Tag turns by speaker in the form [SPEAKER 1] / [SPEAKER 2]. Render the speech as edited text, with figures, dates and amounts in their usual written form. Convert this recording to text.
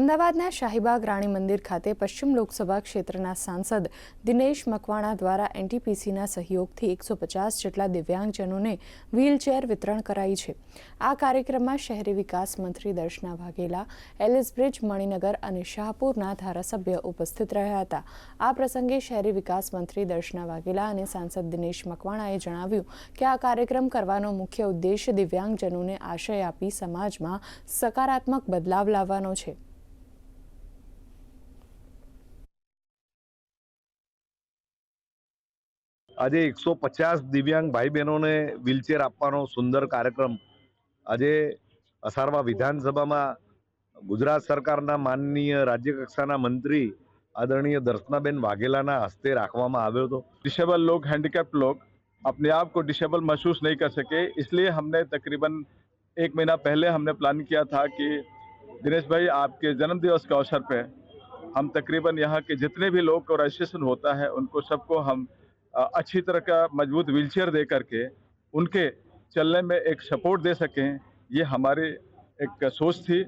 [SPEAKER 1] અમદાવાદના શાહીબાગ રાણી મંદિર ખાતે પશ્ચિમ લોકસભા ક્ષેત્રના સાંસદ દિનેશ મકવાણા દ્વારા એનટીપીસીના સહયોગથી 150 જેટલા દિવ્યાંગજનોને વ્હીલચેર વિતરણ કરાઈ છે। આ કાર્યક્રમમાં શહેરી વિકાસ મંત્રી દર્શના વાઘેલા, એલિસબ્રિજ, મણિનગર અને શાહપુરના ધારાસભ્ય ઉપસ્થિત રહ્યા હતા। આ પ્રસંગે શહેરી વિકાસ મંત્રી દર્શના વાઘેલા અને સાંસદ દિનેશ મકવાણાએ જણાવ્યું કે આ કાર્યક્રમ કરવાનો મુખ્ય ઉદ્દેશ દિવ્યાંગજનોને આશય આપી સમાજમાં સકારાત્મક બદલાવ લાવવાનો છે।
[SPEAKER 2] आज 150 दिव्यांग भाई बहनों ने व्हीलचेर आपવાનો सुंदर कार्यक्रम आज असारवा विधानसभा में गुजरात सरकारना माननीय राज्य कक्षाना मंत्री आदरणीय दर्शनाबेन वाघेलाना हस्ते राखवामां आव्यो हतो।
[SPEAKER 3] डिसेबल लोग, हैंडीकैप्ड लोग अपने आप को डिसेबल महसूस नहीं कर सके, इसलिए हमने तकरीबन 1 महीना पहले हमने प्लान किया था कि दिनेश भाई आपके जन्मदिवस के अवसर पे हम तकरीबन यहाँ के जितने भी लोग को रजिस्ट्रेशन होता है उनको सबको हम अच्छी तरह का मजबूत व्हीलचेयर दे करके उनके चलने में एक सपोर्ट दे सकें, ये हमारी एक सोच थी।